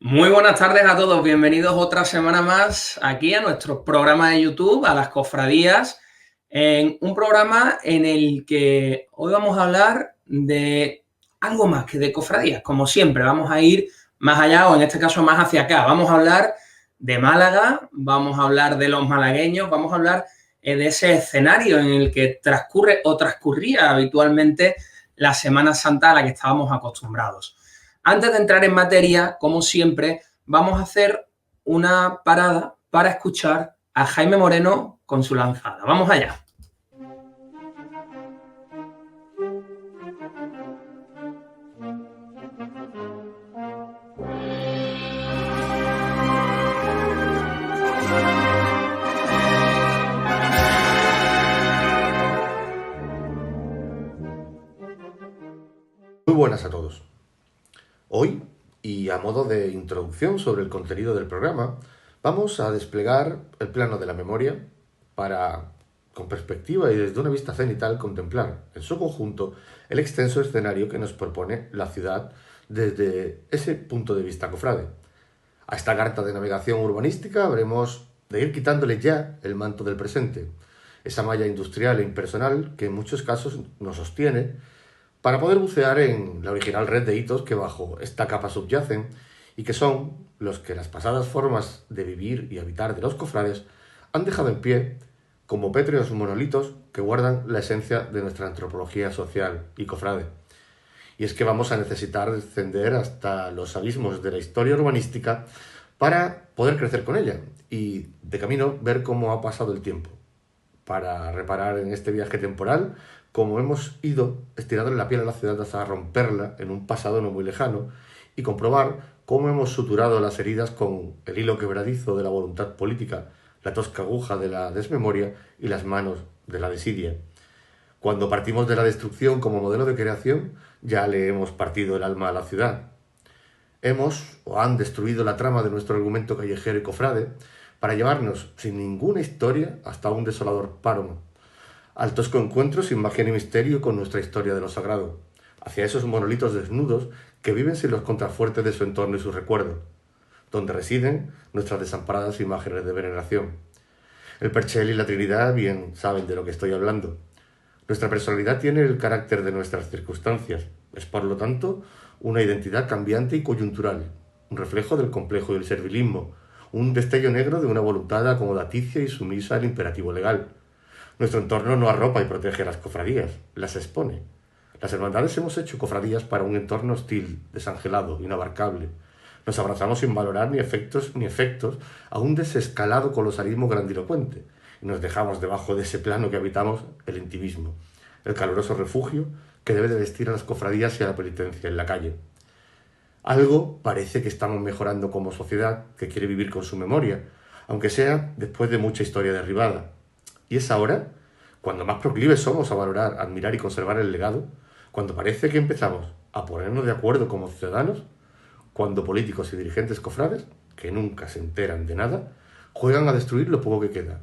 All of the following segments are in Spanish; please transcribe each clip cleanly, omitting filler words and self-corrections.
Muy buenas tardes a todos, bienvenidos otra semana más aquí a nuestro programa de YouTube, a las cofradías, en un programa en el que hoy vamos a hablar de algo más que de cofradías. Como siempre, vamos a ir más allá o en este caso más hacia acá. Vamos a hablar de Málaga, vamos a hablar de los malagueños, vamos a hablar de ese escenario en el que transcurre o transcurría habitualmente la Semana Santa a la que estábamos acostumbrados. Antes de entrar en materia, como siempre, vamos a hacer una parada para escuchar a Jaime Moreno con su lanzada. Vamos allá. Muy buenas a todos. Hoy, y a modo de introducción sobre el contenido del programa, vamos a desplegar el plano de la memoria para, con perspectiva y desde una vista cenital, contemplar en su conjunto el extenso escenario que nos propone la ciudad desde ese punto de vista cofrade. A esta carta de navegación urbanística habremos de ir quitándole ya el manto del presente, esa malla industrial e impersonal que en muchos casos nos sostiene para poder bucear en la original red de hitos que bajo esta capa subyacen y que son los que las pasadas formas de vivir y habitar de los cofrades han dejado en pie como pétreos monolitos que guardan la esencia de nuestra antropología social y cofrade. Y es que vamos a necesitar descender hasta los abismos de la historia urbanística para poder crecer con ella y, de camino, ver cómo ha pasado el tiempo, para reparar en este viaje temporal, como hemos ido estirando la piel a la ciudad hasta romperla en un pasado no muy lejano y comprobar cómo hemos suturado las heridas con el hilo quebradizo de la voluntad política, la tosca aguja de la desmemoria y las manos de la desidia. Cuando partimos de la destrucción como modelo de creación, ya le hemos partido el alma a la ciudad. Hemos o han destruido la trama de nuestro argumento callejero y cofrade para llevarnos sin ninguna historia hasta un desolador páramo, al tosco encuentro sin magia ni misterio con nuestra historia de lo sagrado, hacia esos monolitos desnudos que viven sin los contrafuertes de su entorno y su recuerdo, donde residen nuestras desamparadas imágenes de veneración. El Perchel y la Trinidad bien saben de lo que estoy hablando. Nuestra personalidad tiene el carácter de nuestras circunstancias, es por lo tanto una identidad cambiante y coyuntural, un reflejo del complejo y el servilismo, un destello negro de una voluntad acomodaticia y sumisa al imperativo legal. Nuestro entorno no arropa y protege a las cofradías, las expone. Las hermandades hemos hecho cofradías para un entorno hostil, desangelado, inabarcable. Nos abrazamos sin valorar ni efectos a un desescalado colosalismo grandilocuente y nos dejamos debajo de ese plano que habitamos el intimismo, el caluroso refugio que debe de vestir a las cofradías y a la penitencia en la calle. Algo parece que estamos mejorando como sociedad que quiere vivir con su memoria, aunque sea después de mucha historia derribada. Y es ahora, cuando más proclives somos a valorar, admirar y conservar el legado, cuando parece que empezamos a ponernos de acuerdo como ciudadanos, cuando políticos y dirigentes cofrades, que nunca se enteran de nada, juegan a destruir lo poco que queda.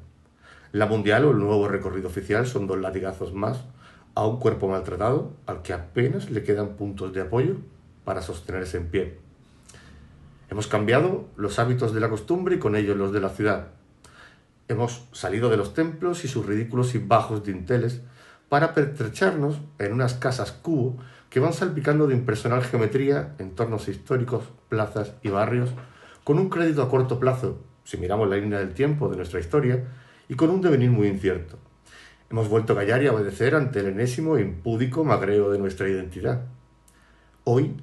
La mundial o el nuevo recorrido oficial son dos latigazos más a un cuerpo maltratado al que apenas le quedan puntos de apoyo para sostenerse en pie. Hemos cambiado los hábitos de la costumbre y con ellos los de la ciudad. Hemos salido de los templos y sus ridículos y bajos dinteles para pertrecharnos en unas casas cubo que van salpicando de impersonal geometría entornos históricos, plazas y barrios, con un crédito a corto plazo, si miramos la línea del tiempo de nuestra historia, y con un devenir muy incierto. Hemos vuelto a callar y a obedecer ante el enésimo e impúdico magreo de nuestra identidad. Hoy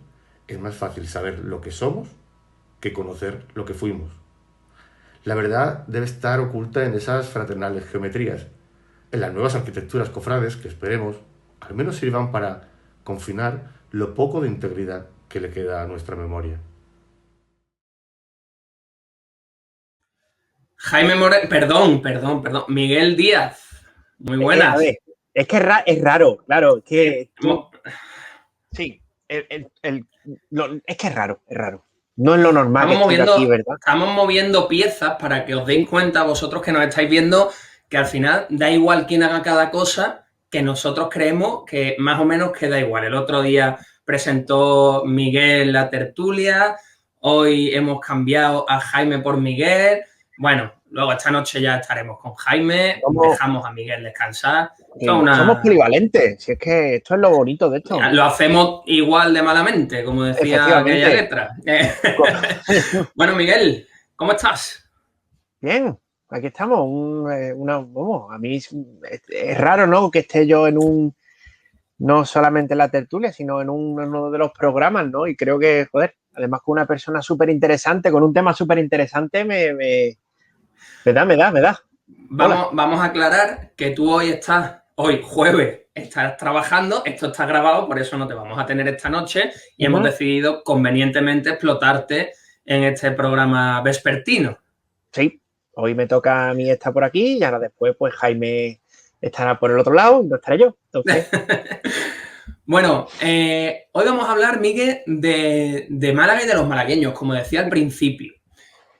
es más fácil saber lo que somos que conocer lo que fuimos. La verdad debe estar oculta en esas fraternales geometrías, en las nuevas arquitecturas cofrades que esperemos al menos sirvan para confinar lo poco de integridad que le queda a nuestra memoria. Jaime Moreno, perdón, Miguel Díaz, muy A buenas. ver, es que es raro, claro, es que tú... Sí, es que es raro. No es lo normal que esté aquí, ¿verdad? Estamos moviendo piezas para que os deis cuenta, vosotros que nos estáis viendo, que al final da igual quién haga cada cosa, que nosotros creemos que más o menos queda igual. El otro día presentó Miguel la tertulia, Hoy hemos cambiado a Jaime por Miguel. Bueno, luego esta noche ya estaremos con Jaime. Dejamos a Miguel descansar. Somos polivalentes. Si es que esto es lo bonito de esto. Lo hacemos igual de malamente, como decía aquella letra. Bueno, Miguel, ¿cómo estás? Bien, aquí estamos. A mí es raro, ¿no? Que esté yo no solamente en la tertulia, sino en uno de los programas, ¿no? Y creo que, joder, además con una persona súper interesante, con un tema súper interesante, me da. Vamos a aclarar que tú hoy jueves, estás trabajando, esto está grabado, por eso no te vamos a tener esta noche y hemos decidido convenientemente explotarte en este programa vespertino. Sí, hoy me toca a mí estar por aquí y ahora después pues Jaime estará por el otro lado y no estaré yo. Entonces... Bueno, hoy vamos a hablar, Miguel, de Málaga y de los malagueños, como decía al principio.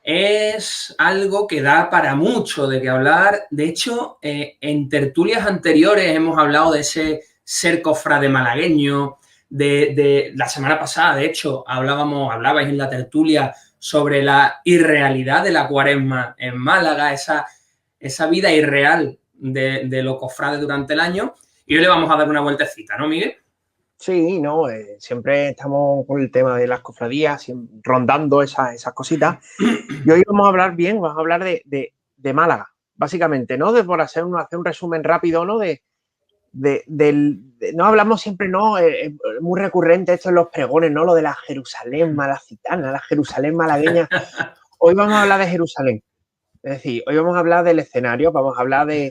Es algo que da para mucho de qué hablar. De hecho, en tertulias anteriores hemos hablado de ese ser cofrade malagueño. De la semana pasada, de hecho, hablabais en la tertulia sobre la irrealidad de la Cuaresma en Málaga, esa vida irreal de los cofrades durante el año. Y hoy le vamos a dar una vueltecita, ¿no, Miguel? Sí, no, siempre estamos con el tema de las cofradías, rondando esas cositas. Y hoy vamos a hablar de Málaga, básicamente, ¿no? Por hacer un resumen rápido, ¿no? No hablamos siempre, ¿no? Muy recurrente esto en los pregones, ¿no? Lo de la Jerusalén malacitana, la Jerusalén malagueña. Hoy vamos a hablar de Jerusalén. Es decir, hoy vamos a hablar del escenario, vamos a hablar de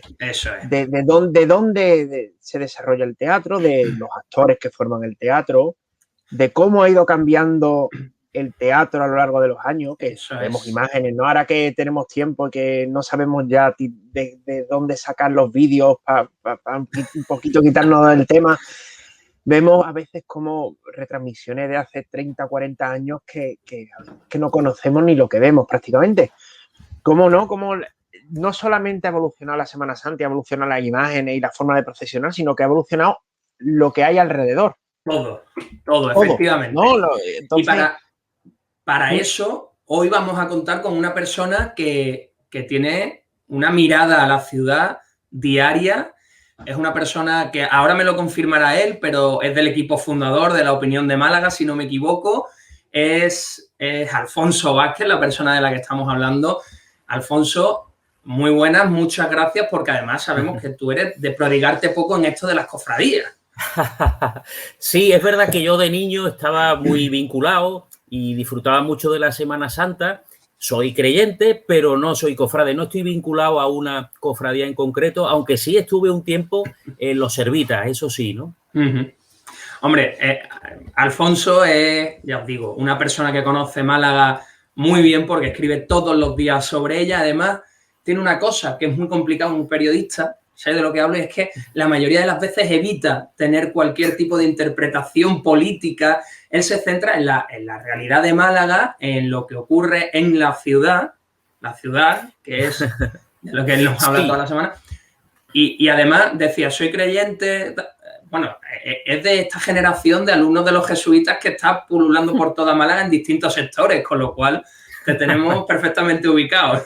dónde se desarrolla el teatro, de los actores que forman el teatro, de cómo ha ido cambiando el teatro a lo largo de los años, que vemos imágenes, ¿no? Ahora que tenemos tiempo y que no sabemos ya de dónde sacar los vídeos para un poquito quitarnos del tema, vemos a veces como retransmisiones de hace 30, 40 años que no conocemos ni lo que vemos prácticamente. ¿Cómo no? Como no solamente ha evolucionado la Semana Santa, ha evolucionado las imágenes y la forma de procesionar, sino que ha evolucionado lo que hay alrededor. Todo, efectivamente. ¿No? Entonces... Y para eso, hoy vamos a contar con una persona que tiene una mirada a la ciudad diaria. Es una persona que ahora me lo confirmará él, pero es del equipo fundador de La Opinión de Málaga, si no me equivoco. Es Alfonso Vázquez, la persona de la que estamos hablando. Alfonso, muy buenas, muchas gracias, porque además sabemos que tú eres de prodigarte poco en esto de las cofradías. Sí, es verdad que yo de niño estaba muy vinculado y disfrutaba mucho de la Semana Santa. Soy creyente, pero no soy cofrade. No estoy vinculado a una cofradía en concreto, aunque sí estuve un tiempo en los servitas, eso sí, ¿no? Hombre, Alfonso es, ya os digo, una persona que conoce Málaga muy bien porque escribe todos los días sobre ella. Además, tiene una cosa que es muy complicada un periodista, ¿sabes de lo que hablo? Es que la mayoría de las veces evita tener cualquier tipo de interpretación política. Él se centra en la realidad de Málaga, en lo que ocurre en la ciudad, que es de lo que él nos habla toda la semana. Y además decía, soy creyente. Bueno, es de esta generación de alumnos de los jesuitas que está pululando por toda Málaga en distintos sectores, con lo cual te tenemos perfectamente ubicado.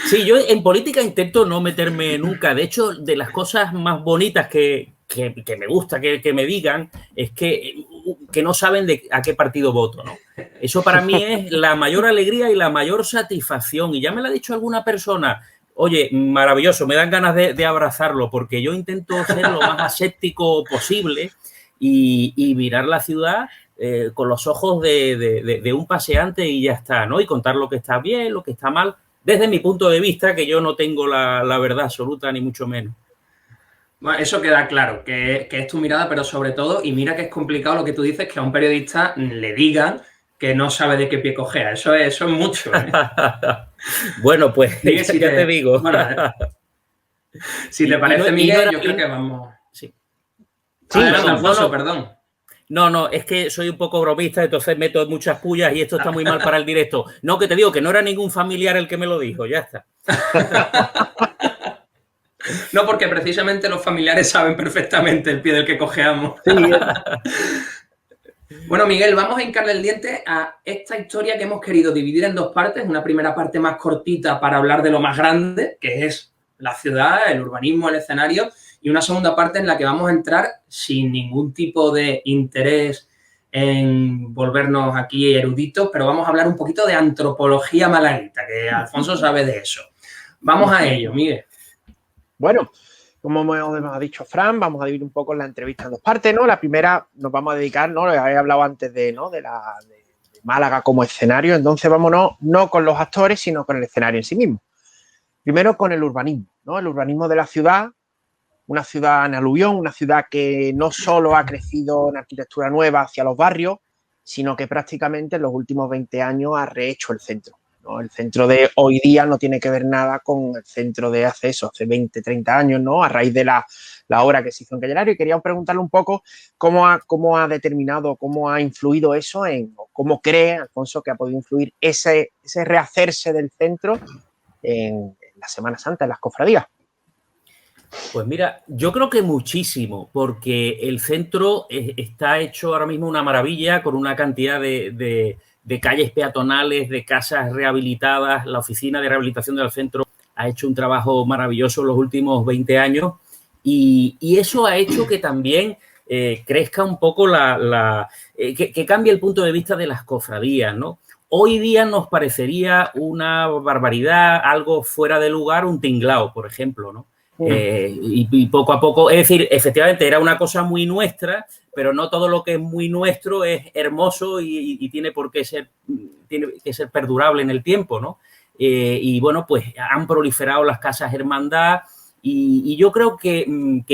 Sí, yo en política intento no meterme nunca. De hecho, de las cosas más bonitas que me gusta que me digan es que no saben a qué partido voto, ¿no? Eso para mí es la mayor alegría y la mayor satisfacción. Y ya me lo ha dicho alguna persona. Oye, maravilloso, me dan ganas de abrazarlo porque yo intento ser lo más aséptico posible y mirar la ciudad con los ojos de un paseante y ya está, ¿no? Y contar lo que está bien, lo que está mal, desde mi punto de vista, que yo no tengo la verdad absoluta ni mucho menos. Bueno, eso queda claro, que es tu mirada, pero sobre todo, y mira que es complicado lo que tú dices, que a un periodista le digan que no sabe de qué pie cojea. Eso es mucho, ¿eh? Bueno, pues ya te digo. Bueno, si te parece, Miguel, yo creo que vamos... Sí. Adelante, Alfonso, perdón. No, es que soy un poco bromista, entonces meto muchas pullas y esto está muy mal para el directo. No, que te digo que no era ningún familiar el que me lo dijo, ya está. No, porque precisamente los familiares saben perfectamente el pie del que cojeamos. Sí. Bueno, Miguel, vamos a hincarle el diente a esta historia que hemos querido dividir en dos partes. Una primera parte más cortita para hablar de lo más grande, que es la ciudad, el urbanismo, el escenario, y una segunda parte en la que vamos a entrar sin ningún tipo de interés en volvernos aquí eruditos, pero vamos a hablar un poquito de antropología malaguita, que Alfonso sabe de eso. Vamos a ello, Miguel. Bueno, como hemos dicho Fran, vamos a dividir un poco la entrevista en dos partes, ¿no? La primera nos vamos a dedicar, ¿no? He hablado antes de Málaga como escenario, entonces vámonos no con los actores, sino con el escenario en sí mismo. Primero con el urbanismo, ¿no? El urbanismo de la ciudad, una ciudad en aluvión, una ciudad que no solo ha crecido en arquitectura nueva hacia los barrios, sino que prácticamente en los últimos 20 años ha rehecho el centro, ¿no? El centro de hoy día no tiene que ver nada con el centro de hace 20, 30 años, ¿no? A raíz de la obra que se hizo en Callelario, y queríamos preguntarle un poco cómo ha determinado, cómo ha influido eso o cómo cree, Alfonso, que ha podido influir ese rehacerse del centro en la Semana Santa, en las cofradías. Pues mira, yo creo que muchísimo, porque el centro está hecho ahora mismo una maravilla, con una cantidad de calles peatonales, de casas rehabilitadas. La oficina de rehabilitación del centro ha hecho un trabajo maravilloso en los últimos 20 años y eso ha hecho que también crezca un poco que cambie el punto de vista de las cofradías, ¿no? Hoy día nos parecería una barbaridad, algo fuera de lugar, un tinglao, por ejemplo, ¿no? Y poco a poco, es decir, efectivamente era una cosa muy nuestra, pero no todo lo que es muy nuestro es hermoso y tiene que ser perdurable en el tiempo, ¿no? Y bueno, pues han proliferado las casas hermandad y yo creo que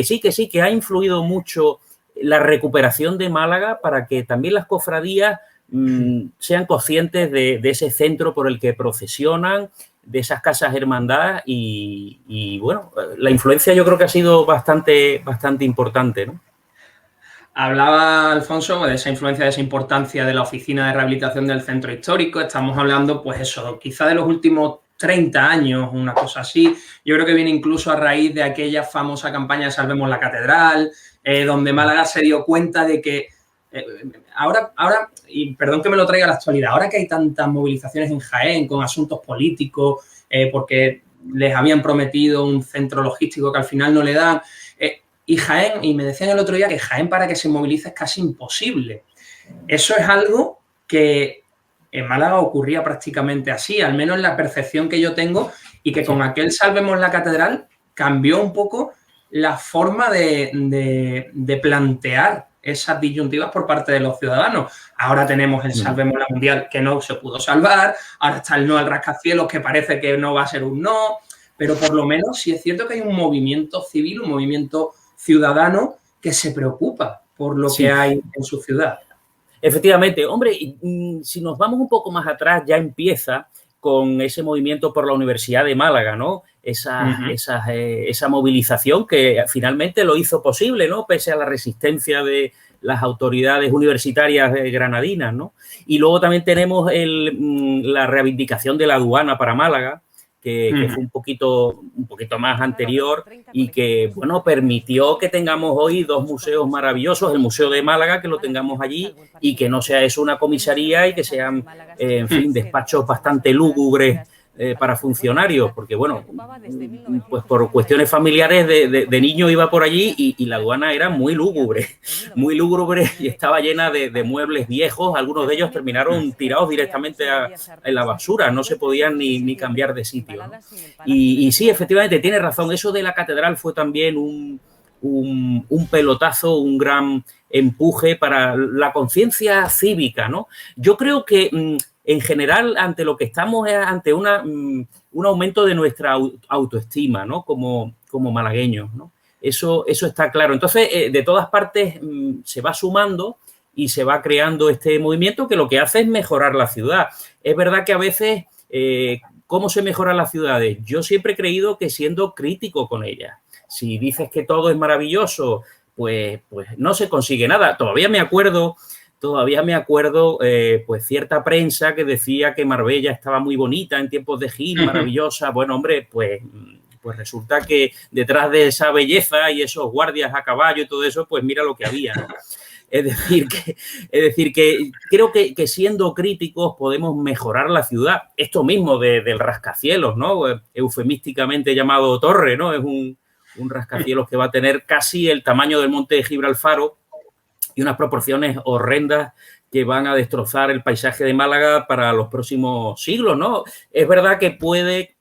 sí, que ha influido mucho la recuperación de Málaga para que también las cofradías sean conscientes de ese centro por el que procesionan, de esas casas hermandad y bueno, la influencia yo creo que ha sido bastante importante, ¿no? Hablaba Alfonso de esa influencia, de esa importancia de la oficina de rehabilitación del centro histórico. Estamos hablando, pues eso, quizá de los últimos 30 años, una cosa así. Yo creo que viene incluso a raíz de aquella famosa campaña de Salvemos la Catedral, donde Málaga se dio cuenta de que ahora, y perdón que me lo traiga a la actualidad, ahora que hay tantas movilizaciones en Jaén con asuntos políticos, porque les habían prometido un centro logístico que al final no le dan, y Jaén, y me decían el otro día que Jaén para que se movilice es casi imposible. Eso es algo que en Málaga ocurría prácticamente así, al menos en la percepción que yo tengo, y que con aquel Salvemos la Catedral cambió un poco la forma de plantear esas disyuntivas por parte de los ciudadanos. Ahora tenemos el Salvemos la Mundial, que no se pudo salvar, ahora está el no al rascacielos, que parece que no va a ser un no, pero por lo menos sí es cierto que hay un movimiento civil, un movimiento ciudadano que se preocupa por lo que hay en su ciudad. Efectivamente, hombre, si nos vamos un poco más atrás, ya empieza con ese movimiento por la Universidad de Málaga, ¿no? Esa movilización que finalmente lo hizo posible, ¿no? Pese a la resistencia de las autoridades universitarias granadinas, ¿no? Y luego también tenemos la reivindicación de la aduana para Málaga, que fue un poquito más anterior y que, bueno, permitió que tengamos hoy dos museos maravillosos, el Museo de Málaga, que lo tengamos allí, y que no sea eso una comisaría y que sean, en fin, despachos bastante lúgubres para funcionarios, porque, bueno, pues por cuestiones familiares de niño iba por allí y la aduana era muy lúgubre y estaba llena de muebles viejos. Algunos de ellos terminaron tirados directamente en la basura, no se podían ni cambiar de sitio, ¿no? Y sí, efectivamente, tiene razón, eso de la catedral fue también un pelotazo, un gran empuje para la conciencia cívica, ¿no? Yo creo que en general, ante lo que estamos es ante un aumento de nuestra autoestima, ¿no? Como malagueños, ¿no? Eso está claro. Entonces, de todas partes se va sumando y se va creando este movimiento que lo que hace es mejorar la ciudad. Es verdad que a veces, ¿cómo se mejoran las ciudades? Yo siempre he creído que siendo crítico con ellas. Si dices que todo es maravilloso, pues no se consigue nada. Todavía me acuerdo pues cierta prensa que decía que Marbella estaba muy bonita en tiempos de Gil, maravillosa. Bueno, hombre, pues resulta que detrás de esa belleza y esos guardias a caballo y todo eso, pues mira lo que había, ¿no? Es decir, que creo que siendo críticos podemos mejorar la ciudad. Esto mismo del rascacielos, ¿no? Eufemísticamente llamado torre, ¿no? Es un rascacielos que va a tener casi el tamaño del monte de Gibraltar y unas proporciones horrendas que van a destrozar el paisaje de Málaga para los próximos siglos, ¿no? Es verdad que puede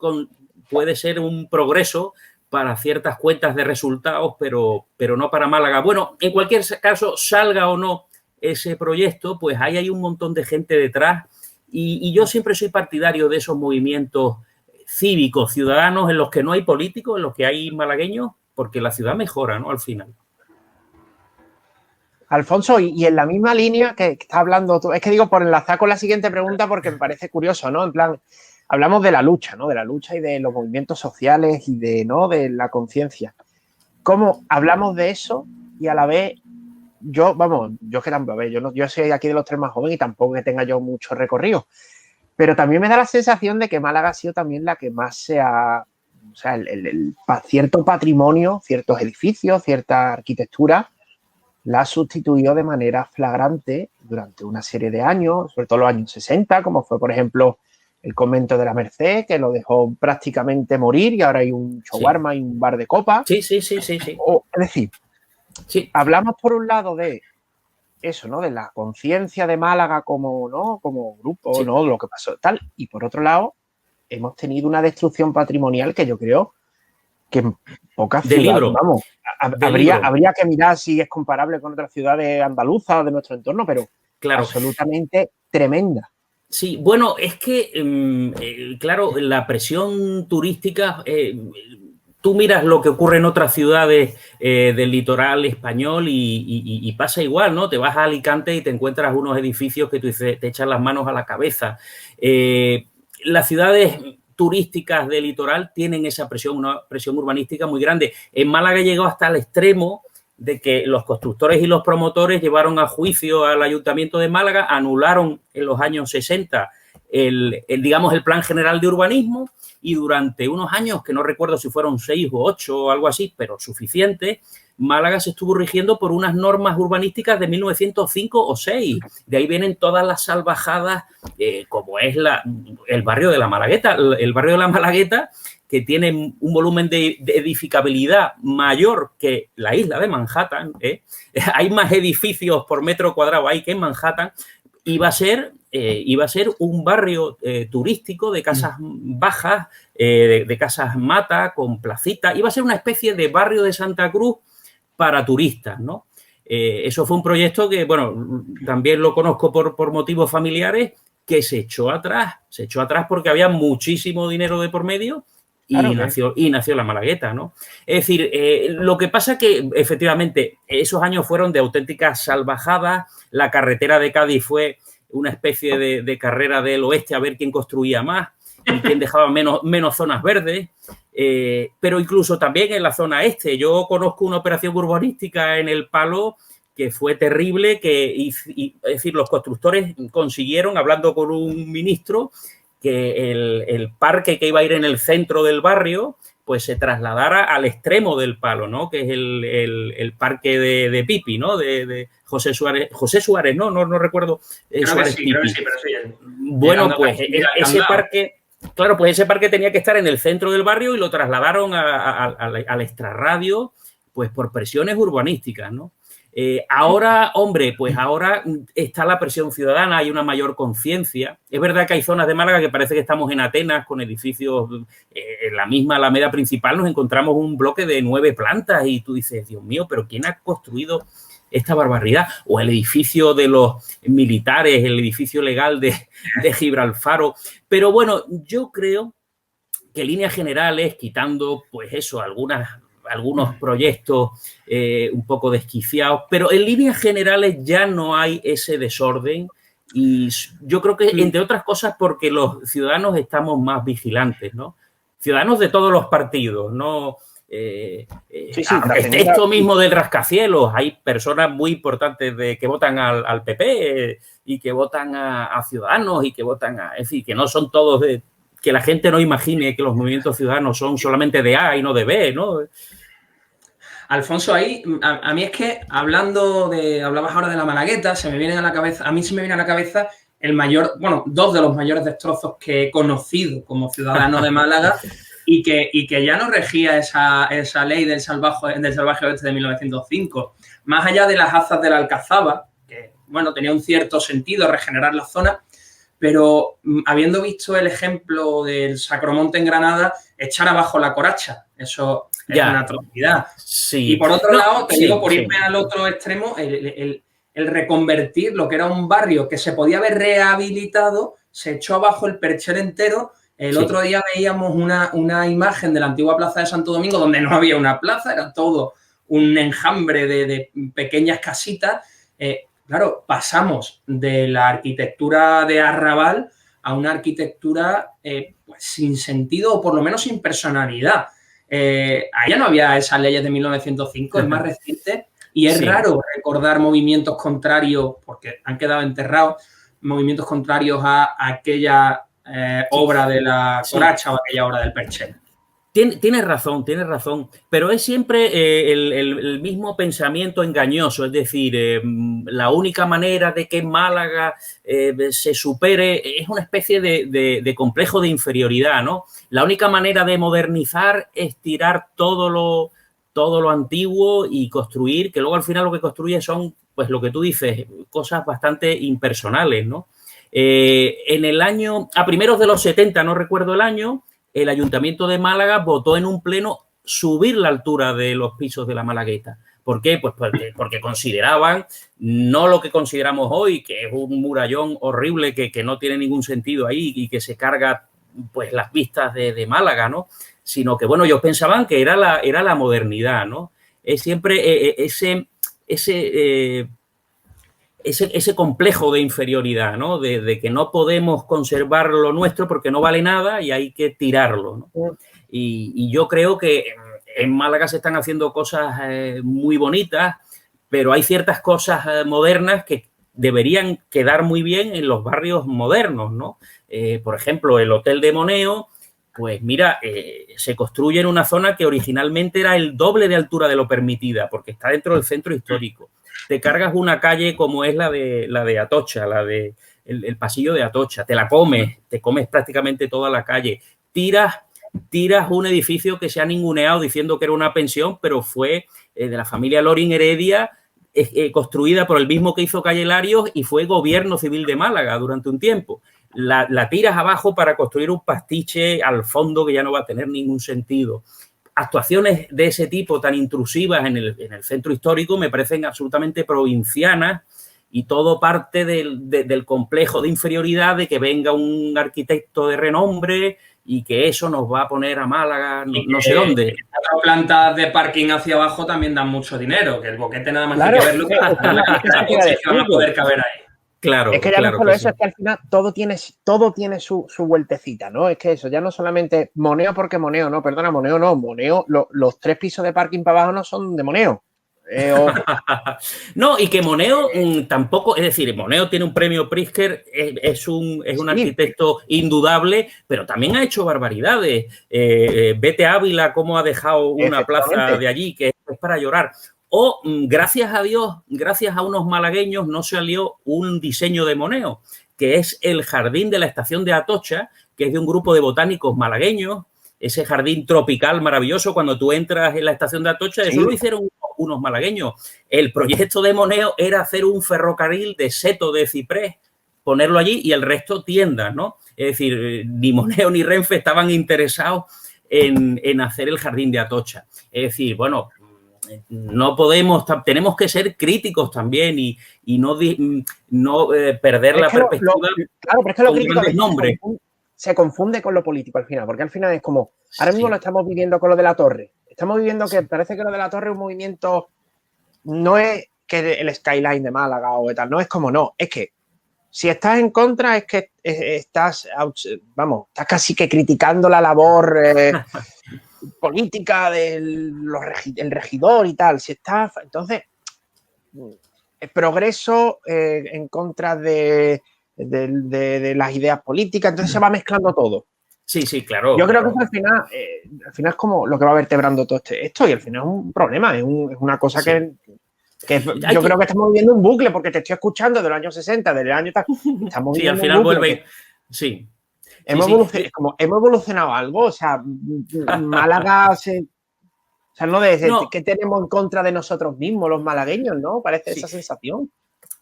ser un progreso para ciertas cuentas de resultados, pero no para Málaga. Bueno, en cualquier caso, salga o no ese proyecto, pues ahí hay un montón de gente detrás y yo siempre soy partidario de esos movimientos cívicos, ciudadanos, en los que no hay políticos, en los que hay malagueños, porque la ciudad mejora, ¿no? Al final. Alfonso, y en la misma línea que estás hablando tú, es que digo por enlazar con la siguiente pregunta porque me parece curioso, ¿no? En plan, hablamos de la lucha, ¿no? De la lucha y de los movimientos sociales y de la conciencia. ¿Cómo hablamos de eso y a la vez yo que tampoco, a ver, yo soy aquí de los tres más jóvenes y tampoco que tenga yo mucho recorrido, pero también me da la sensación de que Málaga ha sido también la que más cierto patrimonio, ciertos edificios, cierta arquitectura la ha sustituido de manera flagrante durante una serie de años, sobre todo los años 60, como fue, por ejemplo, el convento de la Merced, que lo dejó prácticamente morir y ahora hay un shawarma y un bar de copas. Sí. Es decir, hablamos por un lado de eso, ¿no? De la conciencia de Málaga como grupo, ¿no? Lo que pasó tal. Y por otro lado, hemos tenido una destrucción patrimonial que yo creo que en pocas ciudades, vamos, habría que mirar si es comparable con otras ciudades andaluzas de nuestro entorno, pero claro, absolutamente tremenda. Sí, bueno, es que, claro, la presión turística, tú miras lo que ocurre en otras ciudades del litoral español y pasa igual, ¿no? Te vas a Alicante y te encuentras unos edificios que tú dices, te echan las manos a la cabeza. Las ciudades turísticas del litoral tienen esa presión, una presión urbanística muy grande. En Málaga llegó hasta el extremo de que los constructores y los promotores llevaron a juicio al Ayuntamiento de Málaga, anularon en los años 60 el plan general de urbanismo y durante unos años, que no recuerdo si fueron 6 o 8 o algo así, pero suficiente, Málaga se estuvo rigiendo por unas normas urbanísticas de 1905 o 6. De ahí vienen todas las salvajadas, como es el barrio de la Malagueta. El barrio de la Malagueta, que tiene un volumen de edificabilidad mayor que la isla de Manhattan, hay más edificios por metro cuadrado ahí que en Manhattan, iba a ser un barrio turístico de casas bajas, de casas mata, con placita. Iba a ser una especie de barrio de Santa Cruz para turistas, ¿no? Eso fue un proyecto que, bueno, también lo conozco por motivos familiares, que se echó atrás porque había muchísimo dinero de por medio y, claro, nació la Malagueta, ¿no? Es decir, lo que pasa que, efectivamente, esos años fueron de auténticas salvajadas. La carretera de Cádiz fue una especie de carrera del oeste a ver quién construía más y quién dejaba menos zonas verdes. Pero incluso también en la zona este. Yo conozco una operación urbanística en El Palo que fue terrible, es decir, los constructores consiguieron, hablando con un ministro, que el parque que iba a ir en el centro del barrio pues se trasladara al extremo del Palo, ¿no? Que es el parque de Pipi, ¿no? De José Suárez, no recuerdo. Suárez Pipi. Creo que sí, pero sí. Bueno, pues ese parque... Claro, pues ese parque tenía que estar en el centro del barrio y lo trasladaron al extrarradio, pues por presiones urbanísticas, ¿no? Ahora, hombre, pues ahora está la presión ciudadana, hay una mayor conciencia. Es verdad que hay zonas de Málaga que parece que estamos en Atenas con edificios, en la misma Alameda principal nos encontramos un bloque de 9 plantas y tú dices, Dios mío, pero ¿quién ha construido esta barbaridad? O el edificio de los militares, el edificio legal de Gibraltar. Pero bueno, yo creo que en líneas generales, quitando pues eso, algunos proyectos un poco desquiciados, pero en líneas generales ya no hay ese desorden y yo creo que, entre otras cosas, porque los ciudadanos estamos más vigilantes, ¿no? Ciudadanos de todos los partidos, ¿no? Esto mismo del rascacielos, hay personas muy importantes que votan al PP y que votan a Ciudadanos y que votan es decir, que no son todos que la gente no imagine que los movimientos ciudadanos son solamente de A y no de B, ¿no? Alfonso, ahí, a mí es que hablabas ahora de la Malagueta, a mí se me viene a la cabeza dos de los mayores destrozos que he conocido como ciudadano de Málaga y que ya no regía esa ley del salvaje oeste de 1905. Más allá de las hazas de la Alcazaba, que, bueno, tenía un cierto sentido regenerar la zona, pero habiendo visto el ejemplo del Sacromonte en Granada, echar abajo la Coracha, eso es una atrocidad. Sí. Y por otro lado, te digo, por irme al otro extremo, el reconvertir lo que era un barrio que se podía haber rehabilitado, se echó abajo el Perchel entero. El otro día veíamos una imagen de la antigua plaza de Santo Domingo, donde no había una plaza, era todo un enjambre de pequeñas casitas. Claro, pasamos de la arquitectura de arrabal a una arquitectura pues, sin sentido o por lo menos sin personalidad. Allá no había esas leyes de 1905, es más reciente y es raro recordar movimientos contrarios, porque han quedado enterrados, movimientos contrarios a aquella obra de la Coracha o aquella obra del Perchel. Tienes razón, pero es siempre el mismo pensamiento engañoso, es decir, la única manera de que Málaga se supere es una especie de complejo de inferioridad, ¿no? La única manera de modernizar es tirar todo lo antiguo y construir, que luego al final lo que construye son, pues lo que tú dices, cosas bastante impersonales, ¿no? En el año, a primeros de los 70, no recuerdo el año, el Ayuntamiento de Málaga votó en un pleno subir la altura de los pisos de la Malagueta. ¿Por qué? Pues porque consideraban, no lo que consideramos hoy, que es un murallón horrible que no tiene ningún sentido ahí y que se carga pues las vistas de Málaga, ¿no? Sino que, bueno, ellos pensaban que era la modernidad, ¿no? Es siempre ese complejo de inferioridad, ¿no? De que no podemos conservar lo nuestro porque no vale nada y hay que tirarlo, ¿no? Y yo creo que en Málaga se están haciendo cosas muy bonitas, pero hay ciertas cosas modernas que deberían quedar muy bien en los barrios modernos, ¿no? Por ejemplo, el Hotel de Moneo, pues mira, se construye en una zona que originalmente era el doble de altura de lo permitida, porque está dentro del centro histórico. Te cargas una calle como es la de Atocha, el pasillo de Atocha, te comes prácticamente toda la calle, tiras un edificio que se ha ninguneado diciendo que era una pensión, pero fue de la familia Lorin Heredia, construida por el mismo que hizo Calle Larios y fue gobierno civil de Málaga durante un tiempo. La tiras abajo para construir un pastiche al fondo que ya no va a tener ningún sentido. Actuaciones de ese tipo tan intrusivas en el centro histórico me parecen absolutamente provincianas y todo parte del complejo de inferioridad de que venga un arquitecto de renombre y que eso nos va a poner a Málaga no sé dónde. Las plantas de parking hacia abajo también dan mucho dinero, que el boquete nada más hay que verlo que van a poder caber ahí. Claro, es que ya no solo eso, es que al final todo tiene su vueltecita, ¿no? Es que eso, ya no solamente Moneo porque Moneo, no, perdona, Moneo no, Moneo, los 3 pisos de parking para abajo no son de Moneo. No, y que Moneo tampoco, es decir, Moneo tiene un premio Pritzker, es un arquitecto indudable, pero también ha hecho barbaridades. Vete a Ávila, cómo ha dejado una plaza de allí, que es para llorar. O, gracias a Dios, gracias a unos malagueños, no salió un diseño de Moneo, que es el jardín de la estación de Atocha, que es de un grupo de botánicos malagueños, ese jardín tropical maravilloso. Cuando tú entras en la estación de Atocha, eso lo hicieron unos malagueños. El proyecto de Moneo era hacer un ferrocarril de seto de ciprés, ponerlo allí y el resto tiendas, ¿no? Es decir, ni Moneo ni Renfe estaban interesados en hacer el jardín de Atocha. Es decir, bueno, no podemos, tenemos que ser críticos también y no perder la perspectiva. Claro, pero es que lo crítico se confunde con lo político al final, porque al final es como, ahora mismo lo estamos viviendo con lo de la Torre. Estamos viviendo que parece que lo de la Torre es un movimiento, no es que el skyline de Málaga o tal, no es como no, es que si estás en contra es que estás casi que criticando la labor política del regidor y tal. Si está, entonces, el progreso en contra de las ideas políticas, entonces se va mezclando todo. Sí, claro. Yo creo que eso al final es como lo que va vertebrando todo esto y al final es un problema, es una cosa que yo creo que estamos viviendo un bucle porque te estoy escuchando del año 60, del año tal. Estamos sí, al viviendo final un bucle vuelve. Sí. Hemos evolucionado algo, o sea, Málaga o sea, ¿qué tenemos en contra de nosotros mismos, los malagueños, no? Parece esa sensación.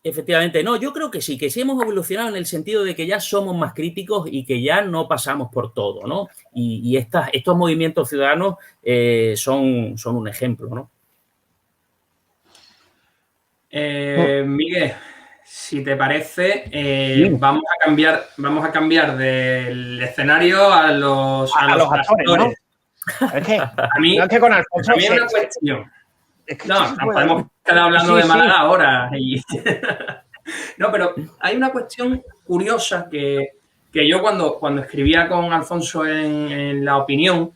Efectivamente, no, yo creo que sí hemos evolucionado en el sentido de que ya somos más críticos y que ya no pasamos por todo, ¿no? Y estos movimientos ciudadanos son un ejemplo, ¿no? Miguel, si te parece, sí. vamos a cambiar del escenario a los actores, ¿no? Es que, no es que con Alfonso... A mí es una cuestión. No podemos estar hablando de Málaga ahora. No, pero hay una cuestión curiosa que yo cuando escribía con Alfonso en La Opinión,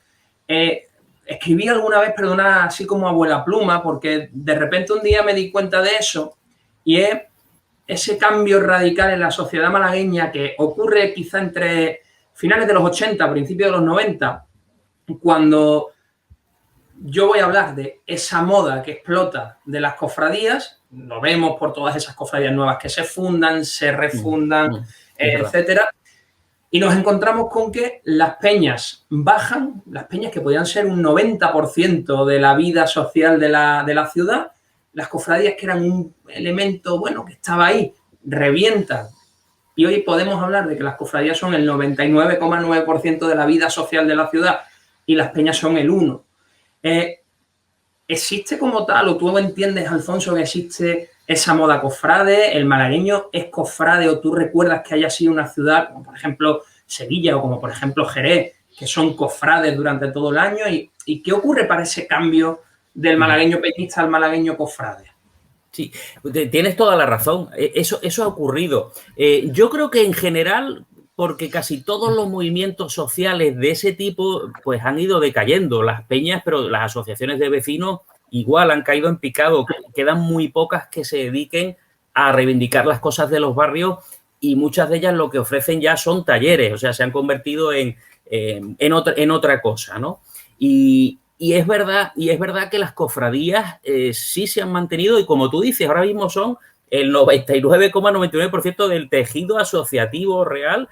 escribí alguna vez, pero así como abuela pluma, porque de repente un día me di cuenta de eso y es ese cambio radical en la sociedad malagueña que ocurre quizá entre finales de los 80, principios de los 90, cuando yo voy a hablar de esa moda que explota de las cofradías. Lo vemos por todas esas cofradías nuevas que se fundan, se refundan, etcétera. Y nos encontramos con que las peñas bajan, las peñas que podían ser un 90% de la vida social de la ciudad, las cofradías que eran un elemento, bueno, que estaba ahí, revientan. Y hoy podemos hablar de que las cofradías son el 99,9% de la vida social de la ciudad y las peñas son el 1%. ¿Existe como tal, o tú entiendes, Alfonso, que existe esa moda cofrade? ¿El malagueño es cofrade o tú recuerdas que haya sido una ciudad, como por ejemplo Sevilla o como por ejemplo Jerez, que son cofrades durante todo el año? ¿Y qué ocurre para ese cambio del malagueño peñista al malagueño cofrade? Sí, tienes toda la razón. Eso ha ocurrido. Yo creo que en general, porque casi todos los movimientos sociales de ese tipo pues han ido decayendo. Las peñas, pero las asociaciones de vecinos igual han caído en picado. Quedan muy pocas que se dediquen a reivindicar las cosas de los barrios y muchas de ellas lo que ofrecen ya son talleres, o sea, se han convertido en otra cosa, ¿no? Y es verdad que las cofradías sí se han mantenido y, como tú dices, ahora mismo son el 99,99% del tejido asociativo real,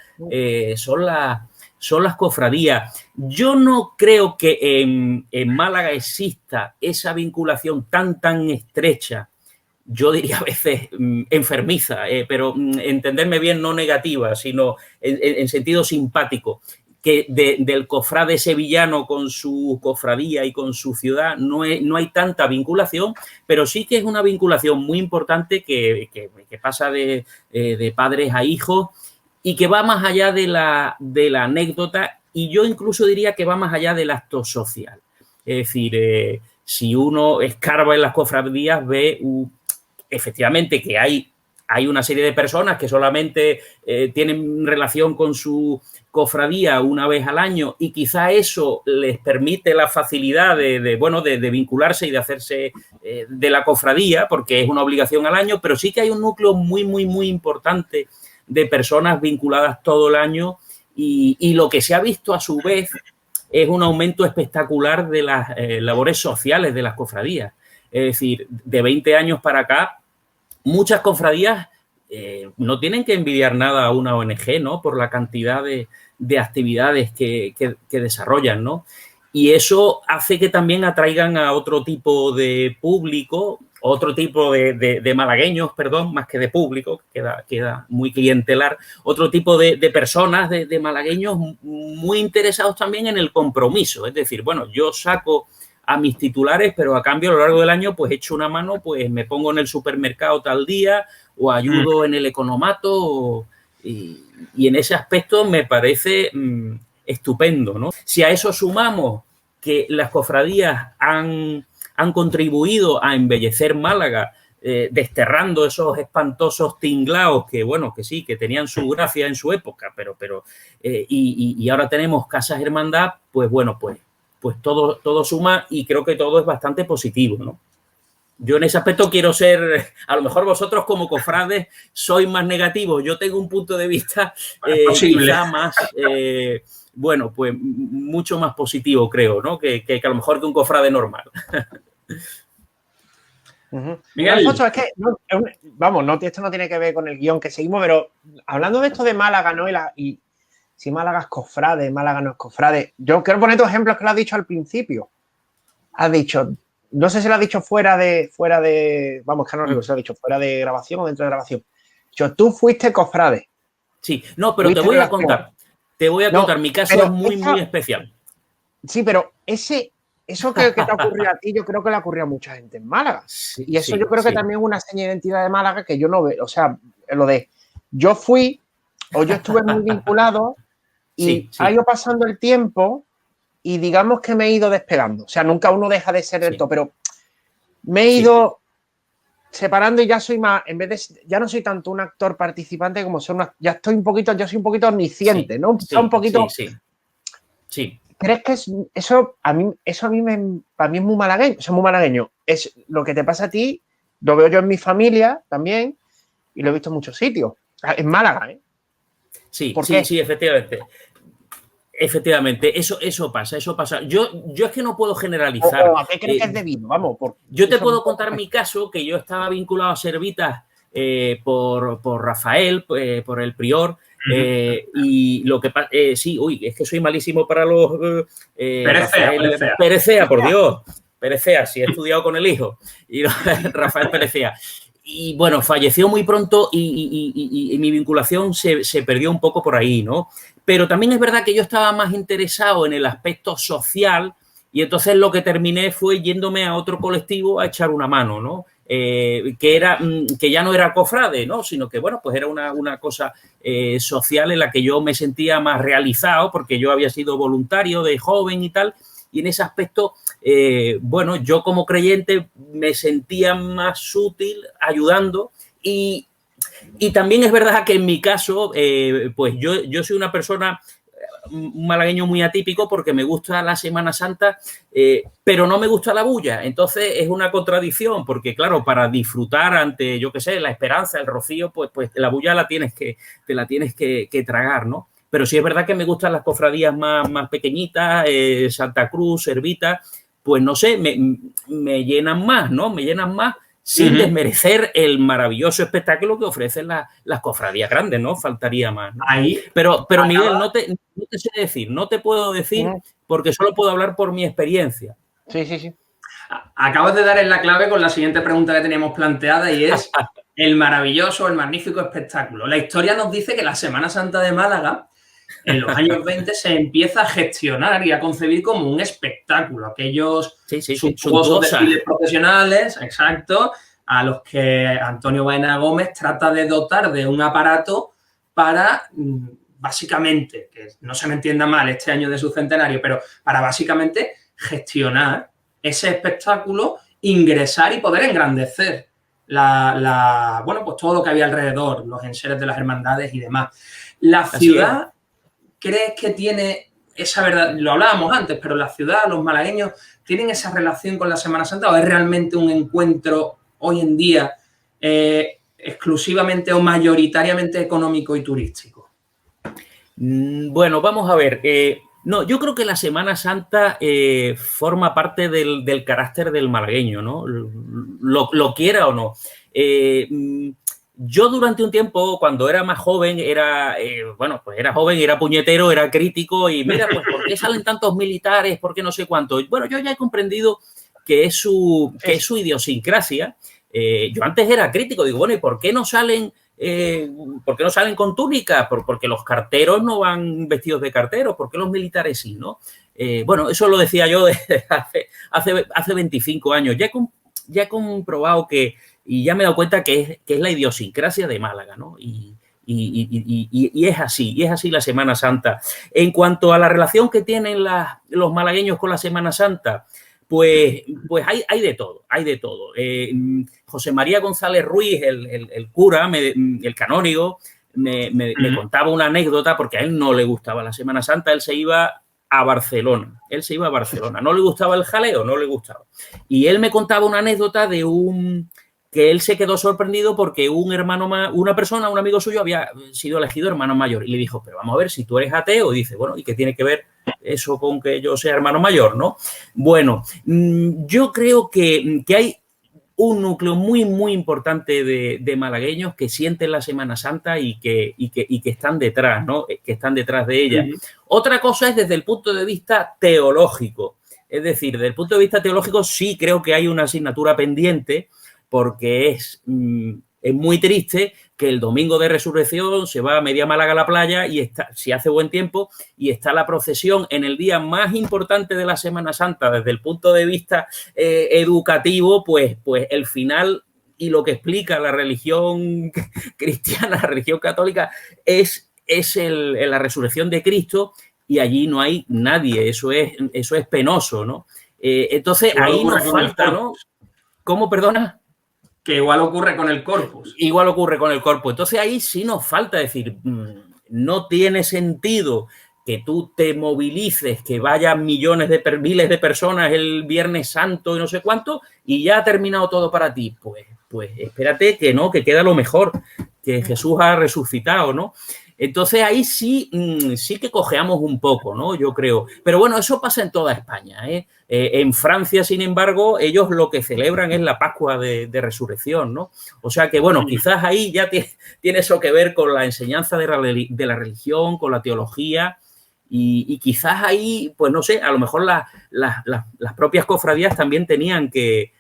son las cofradías. Yo no creo que en Málaga exista esa vinculación tan estrecha, yo diría a veces enfermiza, pero entenderme bien, no negativa, sino en sentido simpático, que del cofrade sevillano con su cofradía y con su ciudad no hay tanta vinculación, pero sí que es una vinculación muy importante que pasa de padres a hijos y que va más allá de la anécdota, y yo incluso diría que va más allá del acto social. Es decir, si uno escarba en las cofradías, ve efectivamente que hay una serie de personas que solamente tienen relación con su cofradía una vez al año y quizá eso les permite la facilidad de vincularse y de hacerse de la cofradía, porque es una obligación al año, pero sí que hay un núcleo muy importante de personas vinculadas todo el año y lo que se ha visto a su vez es un aumento espectacular de las labores sociales de las cofradías. Es decir, de 20 años para acá, muchas cofradías no tienen que envidiar nada a una ONG, ¿no? Por la cantidad de actividades que desarrollan, ¿no? Y eso hace que también atraigan a otro tipo de público, otro tipo de malagueños, perdón, más que de público, queda muy clientelar, otro tipo de personas, de malagueños muy interesados también en el compromiso. Es decir, bueno, yo saco a mis titulares, pero a cambio a lo largo del año pues echo una mano, pues me pongo en el supermercado tal día o ayudo en el economato y en ese aspecto me parece estupendo, ¿no? Si a eso sumamos que las cofradías han contribuido a embellecer Málaga, desterrando esos espantosos tinglaos que, bueno, que sí, que tenían su gracia en su época, pero y ahora tenemos casas hermandad, pues bueno, pues todo suma y creo que todo es bastante positivo, ¿no? Yo en ese aspecto quiero ser, a lo mejor vosotros como cofrades sois más negativos, yo tengo un punto de vista quizá más bueno, pues mucho más positivo, creo, ¿no? Que a lo mejor que un cofrade normal. Miguel, Alfonso, es que, esto no tiene que ver con el guión que seguimos, pero hablando de esto de Málaga, ¿no? Y si Málaga es cofrade, Málaga no es cofrade, yo quiero poner dos ejemplos que lo has dicho al principio. Has dicho, no sé si lo has dicho fuera de, vamos, que no recuerdo si lo has dicho fuera de grabación o dentro de grabación. Tú fuiste cofrade. Sí, no, pero te voy a contar. Te voy a contar, mi caso es muy especial. Sí, pero eso que te ha ocurrido a ti, yo creo que le ha ocurrido a mucha gente en Málaga. Sí, y eso yo creo que también es una seña de identidad de Málaga que yo no veo. O sea, lo de yo fui o yo estuve muy vinculado y ha ido pasando el tiempo y digamos que me he ido despegando. O sea, nunca uno deja de ser del todo, pero me he ido separando y ya soy más, en vez de, ya no soy tanto un actor participante como soy ya estoy un poquito, yo soy un poquito omnisciente, ¿no? Un poquito. Sí. ¿Crees que eso a mí para mí es muy malagueño? Eso es muy malagueño. Es lo que te pasa a ti, lo veo yo en mi familia también y lo he visto en muchos sitios. En Málaga, ¿eh? Sí, efectivamente. Efectivamente, eso pasa. Yo es que no puedo generalizar. ¿A qué crees que es debido? Vamos, yo te puedo contar mi caso, que yo estaba vinculado a Servitas por Rafael, por el prior, y lo que pasa, es que soy malísimo para los... Perecea, por Dios. Perecea, sí, he estudiado con el hijo. Y Rafael Perecea. Y bueno, falleció muy pronto y mi vinculación se perdió un poco por ahí, ¿no? Pero también es verdad que yo estaba más interesado en el aspecto social y entonces lo que terminé fue yéndome a otro colectivo a echar una mano, ¿no? Que ya no era cofrade, ¿no? Sino que, bueno, pues era una cosa social en la que yo me sentía más realizado porque yo había sido voluntario de joven y tal. Y en ese aspecto, bueno, yo como creyente me sentía más útil ayudando y también es verdad que en mi caso, pues yo soy una persona, un malagueño muy atípico porque me gusta la Semana Santa, pero no me gusta la bulla. Entonces es una contradicción porque, claro, para disfrutar ante, yo qué sé, la esperanza, el rocío, pues la bulla te la tienes que tragar, ¿no? Pero sí es verdad que me gustan las cofradías más pequeñitas, Santa Cruz, Servita, pues no sé, me llenan más, ¿no? Me llenan más sin desmerecer el maravilloso espectáculo que ofrecen las cofradías grandes, ¿no? Faltaría más, ¿no? Pero Miguel, no te sé decir, no te puedo decir porque solo puedo hablar por mi experiencia. Sí. Acabas de dar en la clave con la siguiente pregunta que teníamos planteada y es el maravilloso, el magnífico espectáculo. La historia nos dice que la Semana Santa de Málaga en los años 20 se empieza a gestionar y a concebir como un espectáculo. Aquellos suntuosos desfiles profesionales, exacto, a los que Antonio Baena Gómez trata de dotar de un aparato para, básicamente, que no se me entienda mal este año de su centenario, pero para básicamente gestionar ese espectáculo, ingresar y poder engrandecer bueno, pues todo lo que había alrededor, los enseres de las hermandades y demás. La ciudad... ¿Crees que tiene esa verdad? Lo hablábamos antes, pero la ciudad, los malagueños, ¿tienen esa relación con la Semana Santa o es realmente un encuentro hoy en día exclusivamente o mayoritariamente económico y turístico? Bueno, vamos a ver. No, yo creo que la Semana Santa forma parte del carácter del malagueño, ¿no? Lo quiera o no. Yo durante un tiempo, cuando era más joven, era joven, era puñetero, era crítico y mira, pues ¿por qué salen tantos militares? ¿Por qué no sé cuánto? Bueno, yo ya he comprendido que es su idiosincrasia. Yo antes era crítico, digo, bueno, ¿y por qué no salen con túnica? Porque los carteros no van vestidos de carteros, ¿por qué los militares sí, no? Bueno, eso lo decía yo desde hace 25 años. Ya he comprobado y ya me he dado cuenta que es la idiosincrasia de Málaga, ¿no? Y es así la Semana Santa. En cuanto a la relación que tienen los malagueños con la Semana Santa, pues hay de todo. José María González Ruiz, el cura, el canónigo, me contaba una anécdota porque a él no le gustaba la Semana Santa, él se iba a Barcelona. No le gustaba el jaleo, no le gustaba. Y él me contaba una anécdota de un que él se quedó sorprendido porque un amigo suyo había sido elegido hermano mayor y le dijo, pero vamos a ver, si tú eres ateo, y dice, bueno, ¿y qué tiene que ver eso con que yo sea hermano mayor, no? Bueno, yo creo que hay un núcleo muy, muy importante de malagueños que sienten la Semana Santa y que están detrás, ¿no? Que están detrás de ella. Otra cosa es desde el punto de vista teológico. Es decir, desde el punto de vista teológico sí creo que hay una asignatura pendiente, porque es muy triste que el domingo de resurrección se va a media Málaga a la playa y si hace buen tiempo, y está la procesión en el día más importante de la Semana Santa desde el punto de vista educativo, pues el final y lo que explica la religión cristiana, la religión católica, es la resurrección de Cristo, y allí no hay nadie. Eso es penoso, ¿no? Entonces ahí nos falta, ¿no? ¿Cómo, perdona? Que igual ocurre con el Corpus. Igual ocurre con el Corpus. Entonces ahí sí nos falta decir, no tiene sentido que tú te movilices, que vayan miles de personas el Viernes Santo y no sé cuánto, y ya ha terminado todo para ti. Pues espérate que no, que queda lo mejor, que Jesús ha resucitado, ¿no? Entonces ahí sí que cojeamos un poco, ¿no? Yo creo. Pero bueno, eso pasa en toda España, ¿eh? En Francia, sin embargo, ellos lo que celebran es la Pascua de Resurrección, ¿no? O sea que, bueno, quizás ahí ya tiene eso que ver con la enseñanza de la religión, con la teología, y quizás ahí, pues no sé, a lo mejor las propias cofradías también tenían que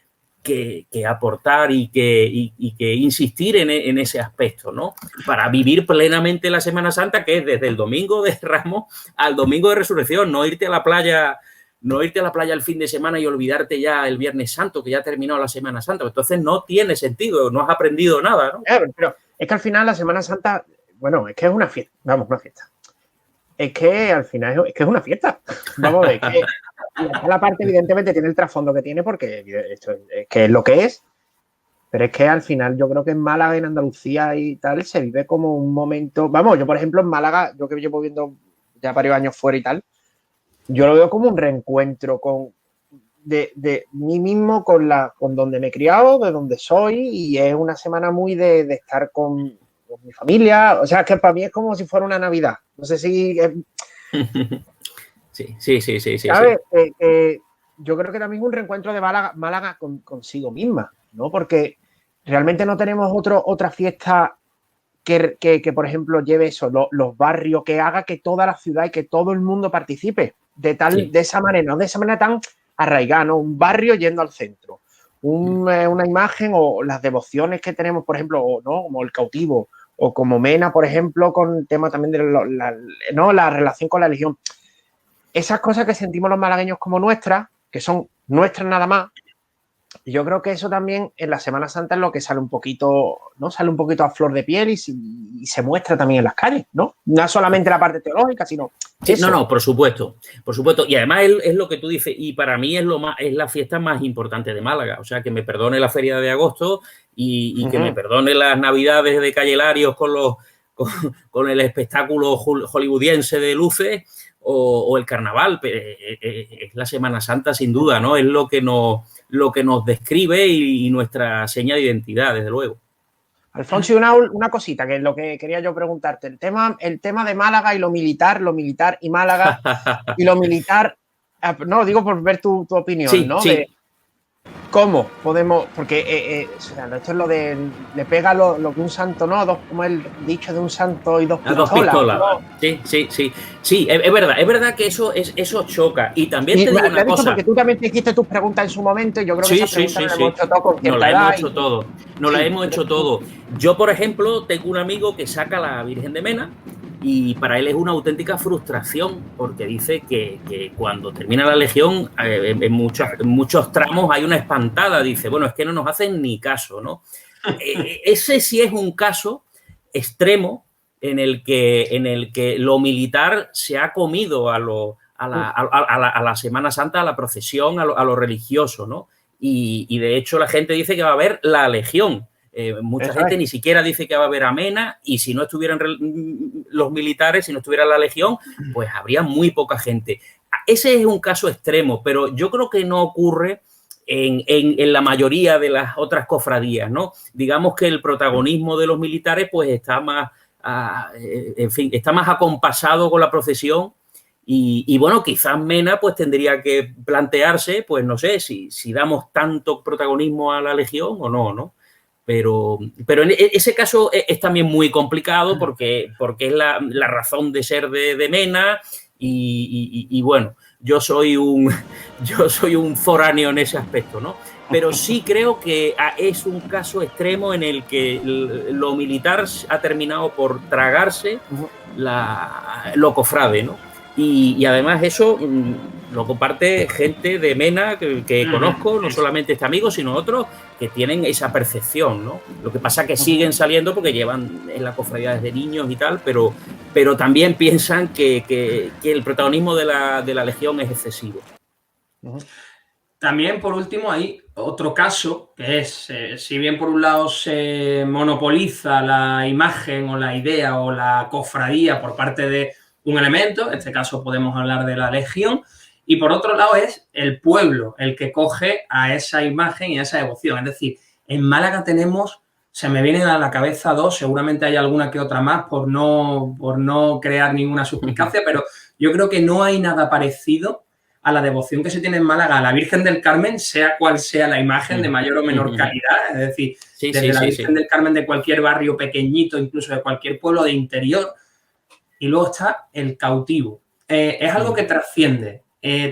aportar y que insistir en ese aspecto, ¿no? Para vivir plenamente la Semana Santa, que es desde el domingo de Ramos al domingo de Resurrección, no irte a la playa el fin de semana y olvidarte ya el Viernes Santo, que ya ha terminado la Semana Santa. Entonces no tiene sentido, no has aprendido nada, ¿no? Claro, pero es que al final la Semana Santa, bueno, es que es una fiesta, vamos, una fiesta. Es que al final es que es una fiesta. Vamos a ver, que la parte evidentemente tiene el trasfondo que tiene, porque esto es que es lo que es, pero es que al final yo creo que en Málaga, en Andalucía y tal, se vive como un momento, vamos, yo por ejemplo en Málaga, yo que llevo viviendo ya varios años fuera y tal, yo lo veo como un reencuentro de mí mismo con donde me he criado, de donde soy, y es una semana muy de estar con mi familia. O sea, que para mí es como si fuera una Navidad. No sé si... Sí. ¿Sabes? Yo creo que también un reencuentro de Málaga consigo misma, ¿no? Porque realmente no tenemos otra fiesta que, por ejemplo, lleve eso, los barrios, que haga que toda la ciudad y que todo el mundo participe de esa manera, no de esa manera tan arraigada, ¿no? Un barrio yendo al centro, una imagen, o las devociones que tenemos, por ejemplo, ¿no? Como el cautivo, o como Mena, por ejemplo, con el tema también de la relación con la religión. Esas cosas que sentimos los malagueños como nuestras, que son nuestras nada más. Y yo creo que eso también en la Semana Santa es lo que sale un poquito, ¿no? Sale un poquito a flor de piel y se muestra también en las calles, ¿no? No solamente la parte teológica, sino... Sí, no, por supuesto. Y además es lo que tú dices, y para mí es la fiesta más importante de Málaga. O sea, que me perdone la Feria de Agosto y que me perdone las Navidades de Calle Larios con el espectáculo hollywoodiense de luces, o el carnaval. Es la Semana Santa, sin duda, ¿no? Es lo que nos describe y nuestra seña de identidad, desde luego. Alfonso, una cosita, que es lo que quería yo preguntarte. El tema de Málaga y lo militar y Málaga y lo militar, no, lo digo por ver tu opinión, sí, ¿no? Sí. De cómo podemos, porque esto es lo de, le pega lo que un santo, ¿no? Como el dicho de un santo y dos pistolas. ¿No? Sí, es verdad que eso choca. Y también te digo una cosa. Porque tú también te hiciste tus preguntas en su momento, y yo creo que esas preguntas las hemos hecho todos con Nos las hemos hecho todo. Yo, por ejemplo, tengo un amigo que saca la Virgen de Mena, y para él es una auténtica frustración, porque dice que cuando termina la Legión, en muchos tramos hay una espantada. Dice, bueno, es que no nos hacen ni caso, ¿no? Ese sí es un caso extremo en el que lo militar se ha comido a la Semana Santa, a la procesión, a lo religioso, ¿no? Y de hecho la gente dice que va a haber la Legión. Mucha gente ni siquiera dice que va a haber a Mena, y si no estuvieran los militares, si no estuviera la Legión, pues habría muy poca gente. Ese es un caso extremo, pero yo creo que no ocurre en la mayoría de las otras cofradías, ¿no? Digamos que el protagonismo de los militares pues está más, en fin, está más acompasado con la procesión y bueno, quizás Mena pues tendría que plantearse, pues no sé, si damos tanto protagonismo a la Legión o no, ¿no? Pero en ese caso es también muy complicado porque es la razón de ser de Mena y bueno, yo soy un foráneo en ese aspecto, ¿no? Pero sí creo que es un caso extremo en el que lo militar ha terminado por tragarse lo cofrade, ¿no? Y además eso lo comparte gente de Mena que conozco, no solamente este amigo, sino otros que tienen esa percepción, ¿no? Lo que pasa es que siguen saliendo porque llevan en la cofradía desde niños y tal, pero también piensan que el protagonismo de la Legión es excesivo. También, por último, hay otro caso, que es, si bien por un lado se monopoliza la imagen o la idea o la cofradía por parte de un elemento, en este caso podemos hablar de la Legión, y por otro lado es el pueblo el que coge a esa imagen y a esa devoción. Es decir, en Málaga tenemos, se me vienen a la cabeza dos, seguramente hay alguna que otra más por no crear ninguna suspicacia, pero yo creo que no hay nada parecido a la devoción que se tiene en Málaga a la Virgen del Carmen, sea cual sea la imagen de mayor o menor calidad. Es decir, desde la Virgen del Carmen de cualquier barrio pequeñito, incluso de cualquier pueblo de interior. Y luego está el cautivo. Es algo que trasciende.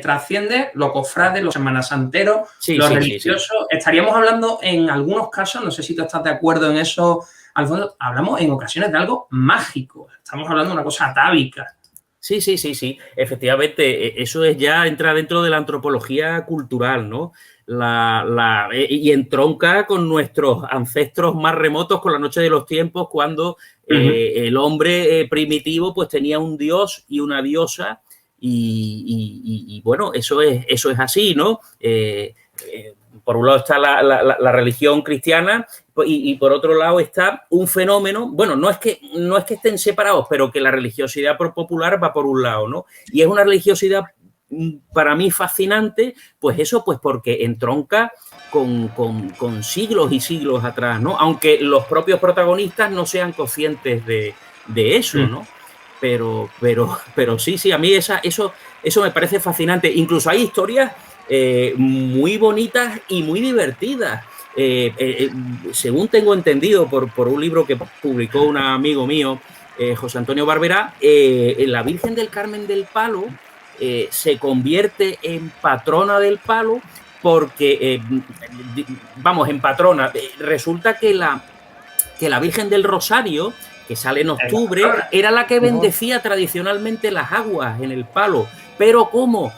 Trasciende los cofrades, los semanasanteros, los religiosos. Estaríamos hablando en algunos casos, no sé si tú estás de acuerdo en eso, Alfonso, hablamos en ocasiones de algo mágico. Estamos hablando de una cosa atávica. Sí. Efectivamente, eso entra dentro de la antropología cultural, ¿no? Y entronca con nuestros ancestros más remotos, con la noche de los tiempos, cuando el hombre primitivo pues tenía un dios y una diosa y bueno, eso es así, ¿no? Por un lado está la religión cristiana y por otro lado está un fenómeno, bueno, no es que estén separados, pero que la religiosidad popular va por un lado, ¿no? Y es una religiosidad para mí fascinante, pues eso, pues porque entronca con siglos y siglos atrás, ¿no? Aunque los propios protagonistas no sean conscientes de eso, ¿no? Pero sí, a mí eso me parece fascinante. Incluso hay historias muy bonitas y muy divertidas. Según tengo entendido por un libro que publicó un amigo mío, José Antonio Barberá, la Virgen del Carmen del Palo se convierte en patrona del Palo porque, en patrona, resulta que la Virgen del Rosario, que sale en octubre, era la que bendecía tradicionalmente las aguas en el Palo, pero como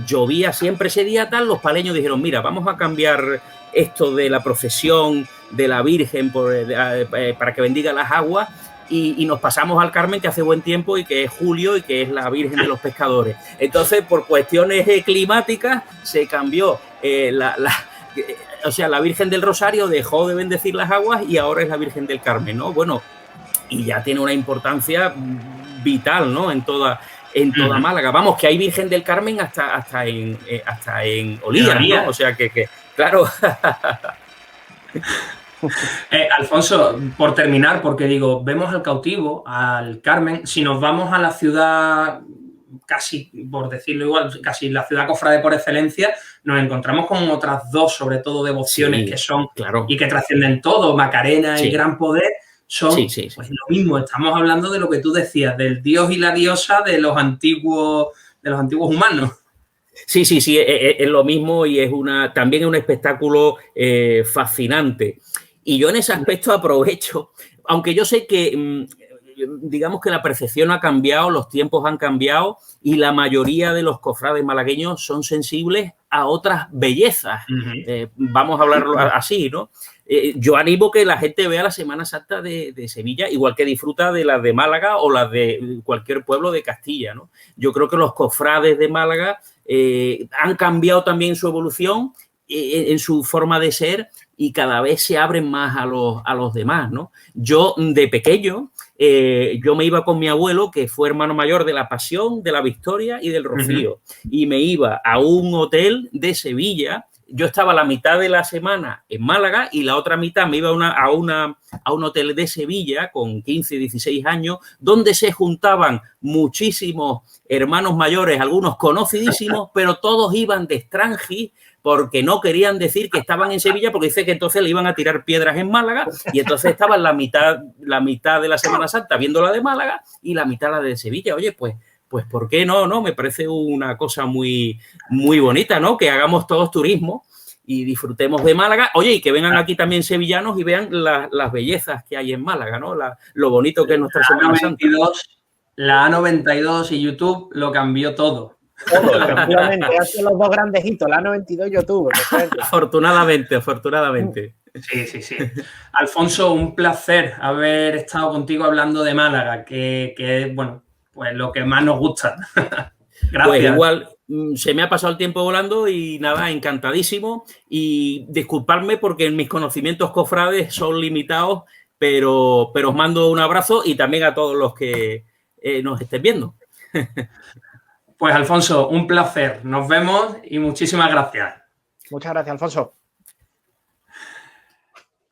llovía siempre ese día tal, los paleños dijeron, mira, vamos a cambiar esto de la procesión de la Virgen para que bendiga las aguas y nos pasamos al Carmen, que hace buen tiempo y que es julio y que es la Virgen de los Pescadores. Entonces, por cuestiones climáticas, se cambió o sea, la Virgen del Rosario dejó de bendecir las aguas y ahora es la Virgen del Carmen, ¿no? Bueno, y ya tiene una importancia vital, ¿no? En toda Málaga. Vamos, que hay Virgen del Carmen hasta en Olía, ¿no? O sea que claro. Alfonso, por terminar, porque digo, vemos al cautivo, al Carmen, si nos vamos a la ciudad, casi, por decirlo igual, casi la ciudad cofrade por excelencia, nos encontramos con otras dos, sobre todo, devociones que son, claro, y que trascienden todo, Macarena y Gran Poder, son pues lo mismo. Estamos hablando de lo que tú decías, del dios y la diosa de los antiguos humanos. Sí, es lo mismo y también es un espectáculo fascinante. Y yo en ese aspecto aprovecho, aunque yo sé que, digamos que la percepción ha cambiado, los tiempos han cambiado y la mayoría de los cofrades malagueños son sensibles a otras bellezas. Vamos a hablarlo así, ¿no? Yo animo que la gente vea la Semana Santa de Sevilla, igual que disfruta de las de Málaga o las de cualquier pueblo de Castilla, ¿no? Yo creo que los cofrades de Málaga han cambiado también su evolución en su forma de ser y cada vez se abren más a los demás, ¿no? Yo, de pequeño, yo me iba con mi abuelo, que fue hermano mayor de la Pasión, de la Victoria y del Rocío, y me iba a un hotel de Sevilla yo estaba la mitad de la semana en Málaga y la otra mitad me iba a un hotel de Sevilla con 15, 16 años, donde se juntaban muchísimos hermanos mayores, algunos conocidísimos, pero todos iban de extranjis porque no querían decir que estaban en Sevilla, porque dice que entonces le iban a tirar piedras en Málaga, y entonces estaban la mitad de la Semana Santa viendo la de Málaga y la mitad la de Sevilla. Oye, pues ¿por qué no? ¿No? Me parece una cosa muy, muy bonita, ¿no? Que hagamos todos turismo y disfrutemos de Málaga. Oye, y que vengan aquí también sevillanos y vean las bellezas que hay en Málaga, ¿no? Lo bonito que es nuestra Semana Santa. La A92 y YouTube lo cambió todo. Todo, efectivamente. Hacen los dos grandes hitos, la A92 y YouTube. Afortunadamente. Sí. Alfonso, un placer haber estado contigo hablando de Málaga, que es, bueno, pues lo que más nos gusta. Gracias. Pues igual se me ha pasado el tiempo volando y nada, encantadísimo. Y disculpadme porque mis conocimientos cofrades son limitados, pero os mando un abrazo y también a todos los que nos estén viendo. Pues Alfonso, un placer. Nos vemos y muchísimas gracias. Muchas gracias, Alfonso.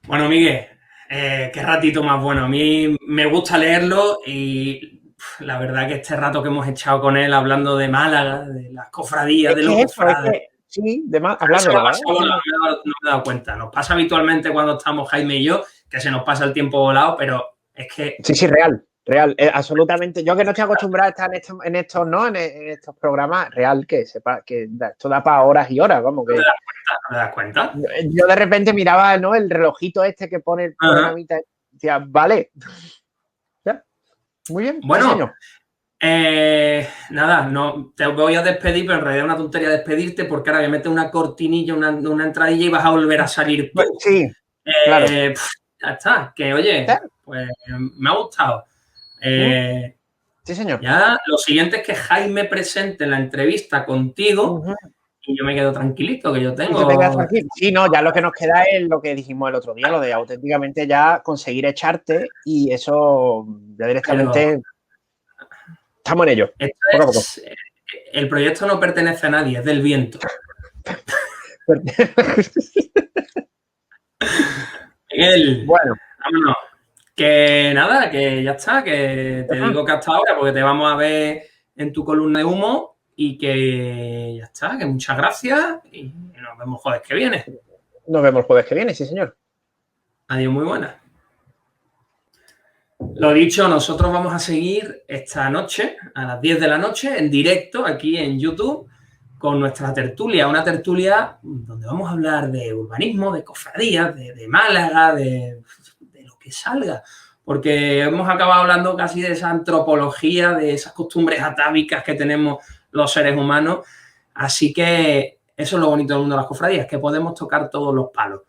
Bueno, Miguel, qué ratito más bueno. A mí me gusta leerlo y la verdad que este rato que hemos echado con él hablando de Málaga, de las cofradías, de los cofrades. Sí, hablando de Málaga. No me he dado cuenta. Nos pasa habitualmente cuando estamos Jaime y yo, que se nos pasa el tiempo volado, pero es que... Sí, real. Absolutamente. Yo que no estoy acostumbrado a estar en estos programas, real que sepa que esto da para horas y horas, vamos. Que... ¿No te das cuenta? Yo de repente miraba, ¿no? El relojito este que pone el programita y decía, vale. ¿Ya? Muy bien. Bueno, nada, no te voy a despedir, pero en realidad es una tontería despedirte porque ahora voy a meter una cortinilla, una entradilla y vas a volver a salir tú. Sí, claro. Ya está, que oye, pues me ha gustado. Sí, señor. Ya lo siguiente es que Jaime presente la entrevista contigo y yo me quedo tranquilito, que yo tengo... Sí, no, ya lo que nos queda es lo que dijimos el otro día, lo de auténticamente ya conseguir echarte y eso ya directamente estamos en ello. Poco a poco. El proyecto no pertenece a nadie, es del viento. Miguel, bueno, vámonos. Que nada, que ya está, que te digo que hasta ahora, porque te vamos a ver en tu columna de humo y que ya está, que muchas gracias y nos vemos jueves que viene. Nos vemos jueves que viene, sí, señor. Adiós, muy buena. Lo dicho, nosotros vamos a seguir esta noche, a las 10 de la noche, en directo aquí en YouTube, con nuestra tertulia, una tertulia donde vamos a hablar de urbanismo, de cofradías, de Málaga, de lo que salga, porque hemos acabado hablando casi de esa antropología, de esas costumbres atávicas que tenemos los seres humanos, así que eso es lo bonito del mundo de las cofradías, que podemos tocar todos los palos.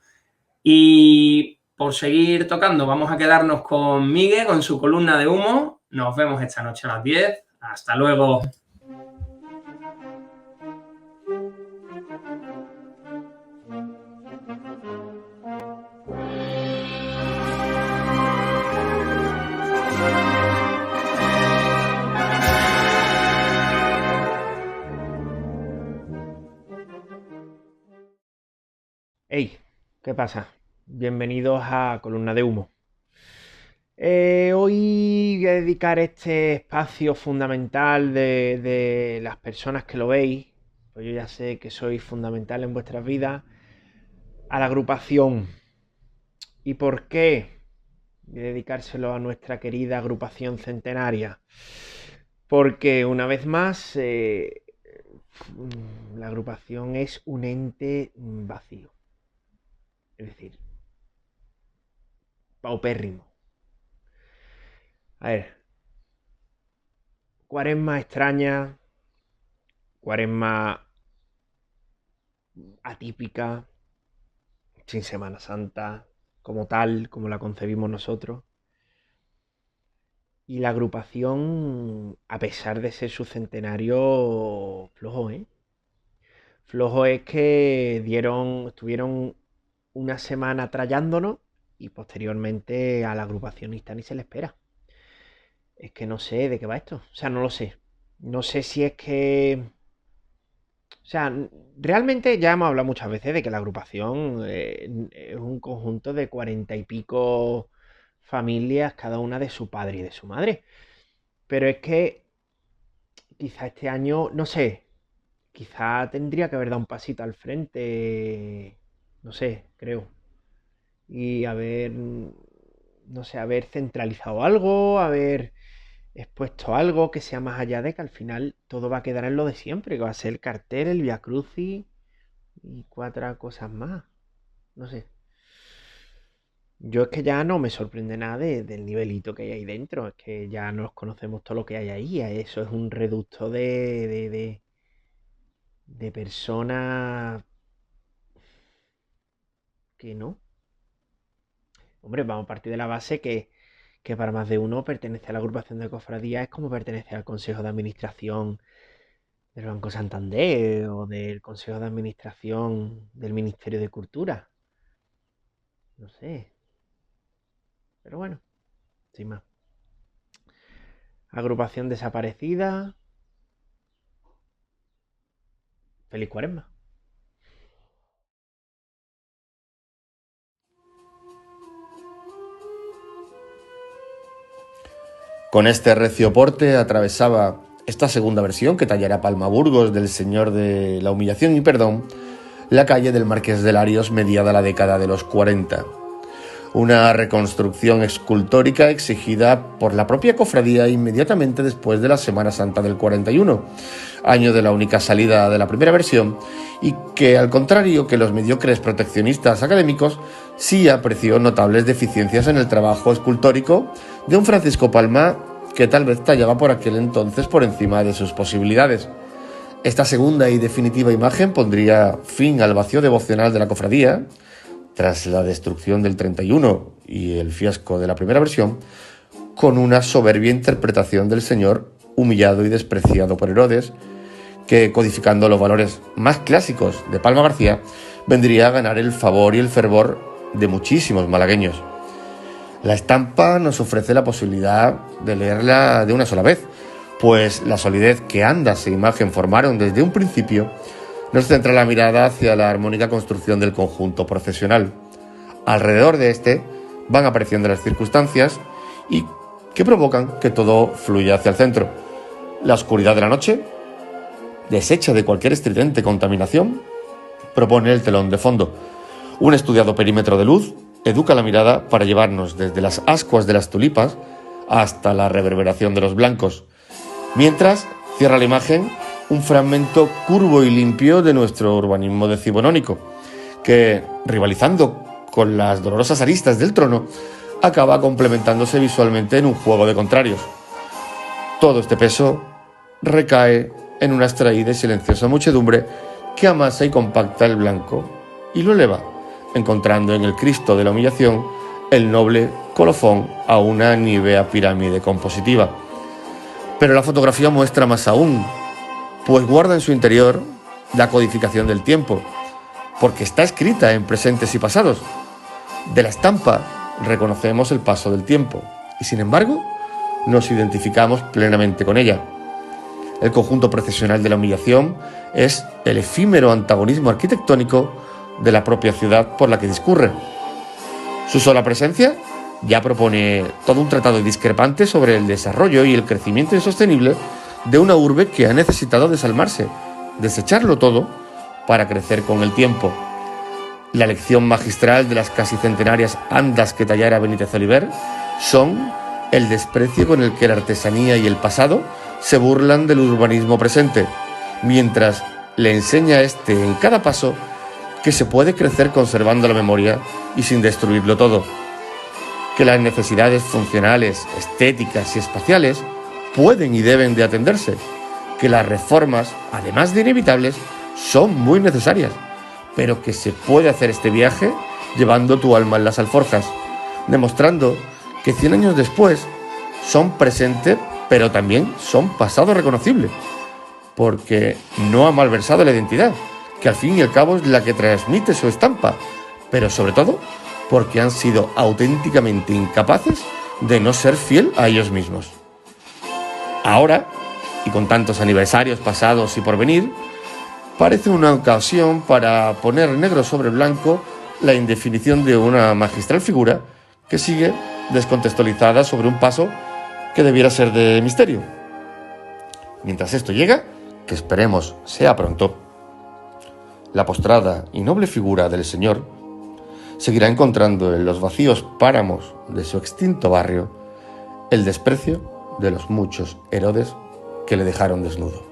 Y por seguir tocando, vamos a quedarnos con Miguel, con su columna de humo. Nos vemos esta noche a las 10. Hasta luego. Hey, ¿qué pasa? Bienvenidos a Columna de Humo. Hoy voy a dedicar este espacio fundamental de las personas que lo veis, pues yo ya sé que sois fundamental en vuestras vidas, a la agrupación. ¿Y por qué? Voy a dedicárselo a nuestra querida agrupación centenaria. Porque una vez más, la agrupación es un ente vacío. Es decir, paupérrimo. A ver, cuaresma extraña, cuaresma atípica, sin Semana Santa, como tal, como la concebimos nosotros. Y la agrupación, a pesar de ser su centenario, flojo, ¿eh? Flojo es que estuvieron una semana trayándonos y posteriormente a la agrupacionista ni se le espera. Es que no sé de qué va esto. O sea, no lo sé. No sé si es que sea, realmente ya hemos hablado muchas veces de que la agrupación es un conjunto de 40 y pico familias, cada una de su padre y de su madre. Pero es que quizá este año, no sé, quizá tendría que haber dado un pasito al frente, no sé, creo. Y haber, no sé, haber centralizado algo, haber expuesto algo que sea más allá de que al final todo va a quedar en lo de siempre, que va a ser el cartel, el Via Crucis y cuatro cosas más. No sé. Yo es que ya no me sorprende nada del nivelito que hay ahí dentro. Es que ya nos conocemos todo lo que hay ahí. Eso es un reducto de personas que no. Hombre, vamos a partir de la base que para más de uno pertenece a la agrupación de cofradías es como pertenece al Consejo de Administración del Banco Santander o del Consejo de Administración del Ministerio de Cultura. No sé. Pero bueno, sin más. Agrupación desaparecida. Feliz Cuaresma. Con este recio porte atravesaba esta segunda versión que tallará Palma Burgos del Señor de la Humillación y Perdón, la calle del Marqués de Larios mediada la década de los 40. Una reconstrucción escultórica exigida por la propia cofradía inmediatamente después de la Semana Santa del 41, año de la única salida de la primera versión, y que, al contrario que los mediocres proteccionistas académicos, sí apreció notables deficiencias en el trabajo escultórico de un Francisco Palma que tal vez tallaba por aquel entonces por encima de sus posibilidades. Esta segunda y definitiva imagen pondría fin al vacío devocional de la cofradía, tras la destrucción del 31 y el fiasco de la primera versión, con una soberbia interpretación del Señor humillado y despreciado por Herodes, que, codificando los valores más clásicos de Palma García, vendría a ganar el favor y el fervor de muchísimos malagueños. La estampa nos ofrece la posibilidad de leerla de una sola vez, pues la solidez que ambas e imagen formaron desde un principio nos centra la mirada hacia la armónica construcción del conjunto procesional. Alrededor de este van apareciendo las circunstancias y que provocan que todo fluya hacia el centro. La oscuridad de la noche, deshecha de cualquier estridente contaminación, propone el telón de fondo. Un estudiado perímetro de luz educa la mirada para llevarnos desde las ascuas de las tulipas hasta la reverberación de los blancos, mientras cierra la imagen un fragmento curvo y limpio de nuestro urbanismo decimonónico, que, rivalizando con las dolorosas aristas del trono, acaba complementándose visualmente en un juego de contrarios. Todo este peso recae en una extraída y silenciosa muchedumbre que amasa y compacta el blanco y lo eleva, encontrando en el Cristo de la Humillación el noble colofón a una nívea pirámide compositiva. Pero la fotografía muestra más aún, pues guarda en su interior la codificación del tiempo, porque está escrita en presentes y pasados. De la estampa reconocemos el paso del tiempo y, sin embargo, nos identificamos plenamente con ella. El conjunto procesional de la Humillación es el efímero antagonismo arquitectónico de la propia ciudad por la que discurre. Su sola presencia ya propone todo un tratado discrepante sobre el desarrollo y el crecimiento insostenible de una urbe que ha necesitado desalmarse, desecharlo todo para crecer con el tiempo. La lección magistral de las casi centenarias andas que tallara Benítez Oliver son el desprecio con el que la artesanía y el pasado se burlan del urbanismo presente, mientras le enseña a este en cada paso que se puede crecer conservando la memoria y sin destruirlo todo, que las necesidades funcionales, estéticas y espaciales pueden y deben de atenderse, que las reformas, además de inevitables, son muy necesarias, pero que se puede hacer este viaje llevando tu alma en las alforjas, demostrando que 100 años después son presente, pero también son pasado reconocible, porque no ha malversado la identidad, que al fin y al cabo es la que transmite su estampa, pero sobre todo porque han sido auténticamente incapaces de no ser fiel a ellos mismos. Ahora, y con tantos aniversarios pasados y por venir, parece una ocasión para poner negro sobre blanco la indefinición de una magistral figura que sigue descontextualizada sobre un paso que debiera ser de misterio. Mientras esto llega, que esperemos sea pronto, la postrada y noble figura del Señor seguirá encontrando en los vacíos páramos de su extinto barrio el desprecio de los muchos Herodes que le dejaron desnudo.